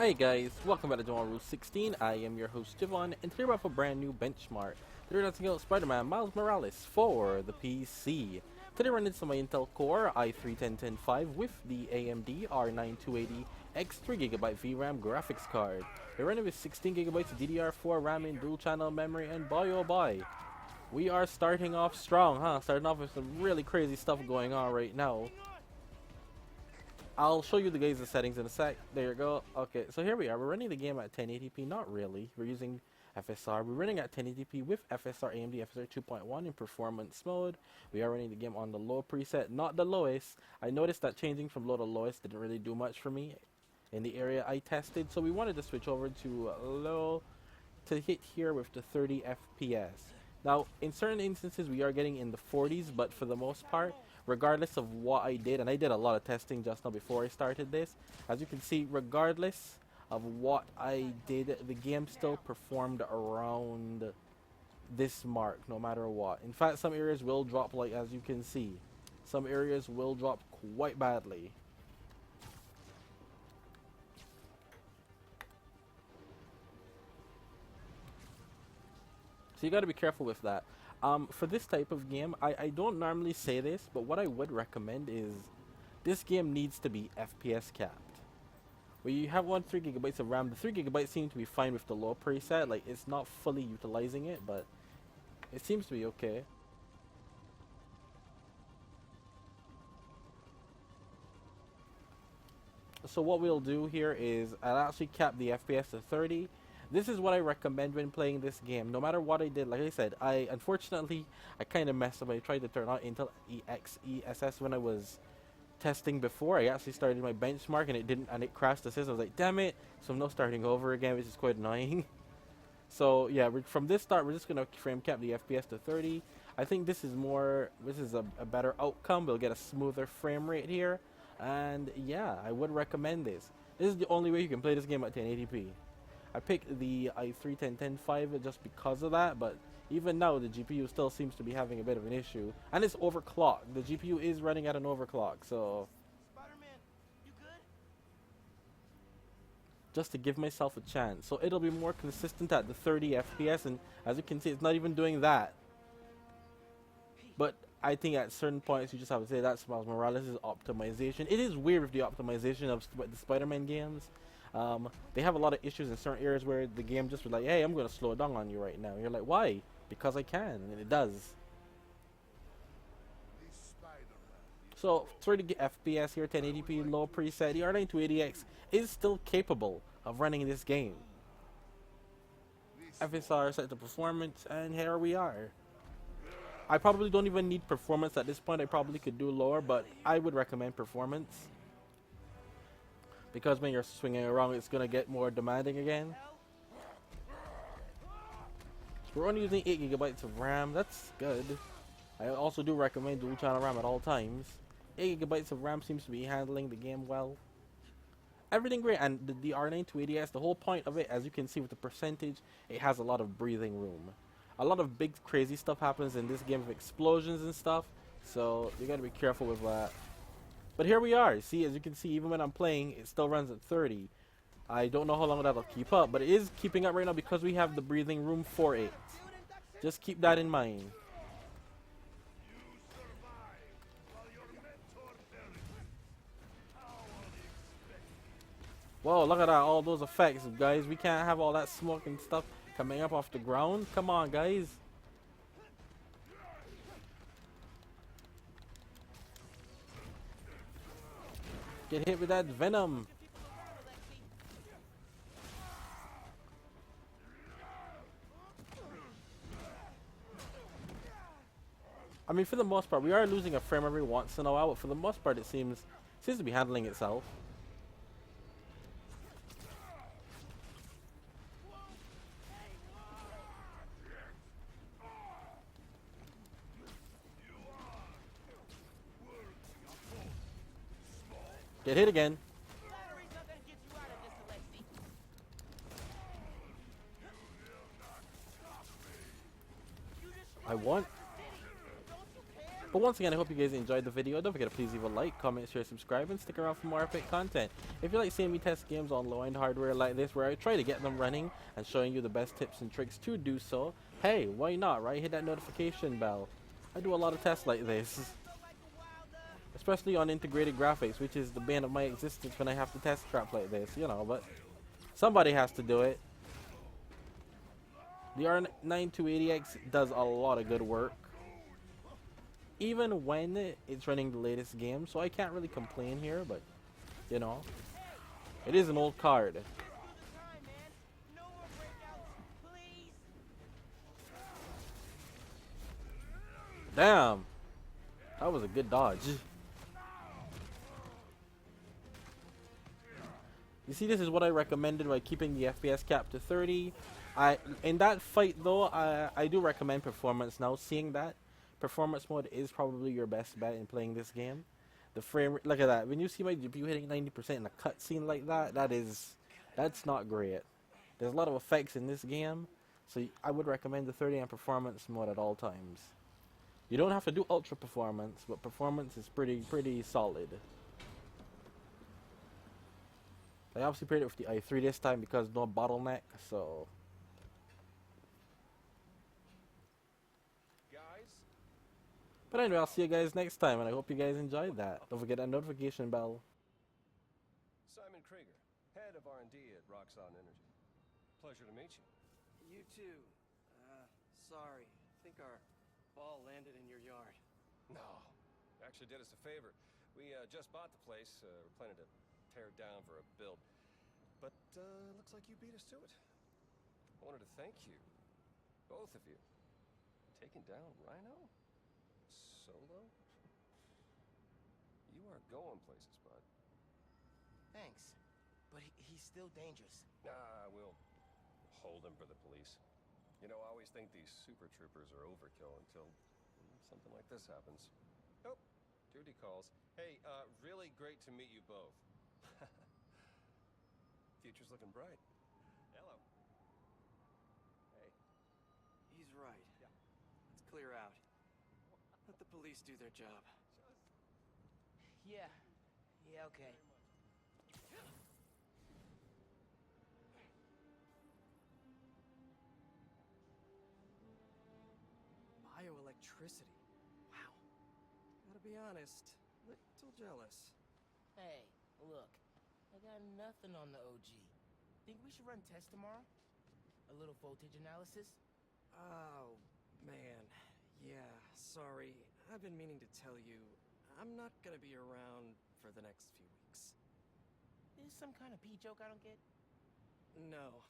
Hey guys, welcome back to Dual Rule 16. I am your host Javon, and today we're off a brand new benchmark. Today we're dancing out Spider-Man Miles Morales for the PC. Today we're running some Intel Core i3-10105 with the AMD R9 X 3GB VRAM graphics card. We're running with 16GB of DDR4 RAM in dual channel memory, and boy oh boy, we are starting off strong, huh? Starting off with some really crazy stuff going on right now. I'll show you the guys the settings in a sec. There you go. Okay, so here we are. We're running the game at 1080p. Not really. We're using FSR. We're running at 1080p with FSR AMD FSR 2.1 in performance mode. We are running the game on the low preset, not the lowest. I noticed that changing from low to lowest didn't really do much for me in the area I tested, so we wanted to switch over to low to hit here with the 30 FPS. Now, in certain instances, we are getting in the 40s, but for the most part, regardless of what I did, and I did a lot of testing just now before I started this, as you can see, regardless of what I did, the game still performed around this mark, no matter what. In fact, some areas will drop, like as you can see. Some areas will drop quite badly. So you got to be careful with that. For this type of game, I don't normally say this, but what I would recommend is this game needs to be FPS capped. Where you have 3GB of RAM, the 3GB seems to be fine with the low preset. Like, it's not fully utilizing it, but it seems to be okay. So what we'll do here is I'll actually cap the FPS to 30. This is what I recommend when playing this game. No matter what I did, like I said, unfortunately I kind of messed up. I tried to turn on Intel EXESS when I was testing before. I actually started my benchmark and it didn't, and it crashed the system. I was like, damn it! So I'm now starting over again, which is quite annoying. So yeah, from this start, we're just gonna frame cap the FPS to 30. I think this is a better outcome. We'll get a smoother frame rate here, and yeah, I would recommend this. This is the only way you can play this game at 1080p. I picked the i3-10105 just because of that, but even now the GPU still seems to be having a bit of an issue, and it's overclocked. The GPU is running at an overclock, so just to give myself a chance. So it'll be more consistent at the 30 FPS, and as you can see, it's not even doing that. But I think at certain points you just have to say that's Miles Morales' optimization. It is weird with the optimization of the Spider-Man games. They have a lot of issues in certain areas where the game just was like, hey, I'm going to slow down on you right now. And you're like, why? Because I can, and it does. So 30 FPS here, 1080p low preset. The R9 is still capable of running this game. FSR set to performance, and here we are. I probably don't even need performance at this point. I probably could do lower, but I would recommend performance, because when you're swinging around, it's gonna get more demanding again. So we're only using 8GB of RAM. That's good. I also do recommend dual channel RAM at all times. 8GB of RAM seems to be handling the game well. Everything great, and the R9 the whole point of it, as you can see with the percentage, it has a lot of breathing room. A lot of big crazy stuff happens in this game with explosions and stuff, so you gotta be careful with that. But here we are. See, as you can see, even when I'm playing, it still runs at 30. I don't know how long that'll keep up, but it is keeping up right now because we have the breathing room for it. Just keep that in mind. Whoa, look at that, all those effects, guys. We can't have all that smoke and stuff coming up off the ground. Come on, guys. Get hit with that venom. I mean, for the most part, we are losing a frame every once in a while, but for the most part, it seems to be handling itself. Get hit again. I want. But once again, I hope you guys enjoyed the video. Don't forget to please leave a like, comment, share, subscribe, and stick around for more epic content. If you like seeing me test games on low-end hardware like this, where I try to get them running and showing you the best tips and tricks to do so, hey, why not, right? Hit that notification bell. I do a lot of tests like this, especially on integrated graphics, which is the bane of my existence when I have to test crap like this, you know, but somebody has to do it. The R9 280X does a lot of good work, even when it's running the latest game, so I can't really complain here, but, you know, it is an old card. Damn! That was a good dodge. You see, this is what I recommended by keeping the FPS cap to 30. In that fight though, I do recommend performance now. Seeing that performance mode is probably your best bet in playing this game. The frame, look at that. When you see my GPU hitting 90% in a cutscene like that, that's not great. There's a lot of effects in this game, so I would recommend the 30 and performance mode at all times. You don't have to do ultra performance, but performance is pretty solid. I obviously played it with the i3 this time because no bottleneck, so. But anyway, I'll see you guys next time, and I hope you guys enjoyed that. Don't forget that notification bell. Simon Krieger, head of R&D at Roxxon Energy. Pleasure to meet you. You too. Sorry. I think our ball landed in your yard. No, actually did us a favor. We just bought the place. We're planning to tear it down for a build. But looks like you beat us to it. I wanted to thank you, both of you. Taking down Rhino? Solo? You are going places, bud. Thanks. But he's still dangerous. Nah, we'll hold him for the police. You know, I always think these super troopers are overkill until something like this happens. Oh, duty calls. Hey, really great to meet you both. Future's looking bright. Hello. Hey. He's right. Yeah. Let's clear out. Let the police do their job. Yeah. Yeah, okay. Bioelectricity. Wow. Gotta be honest, little jealous. Hey, look. I got nothing on the OG. Think we should run tests tomorrow? A little voltage analysis? Oh, man. Yeah, sorry. I've been meaning to tell you, I'm not gonna be around for the next few weeks. Is this some kind of pee joke I don't get? No,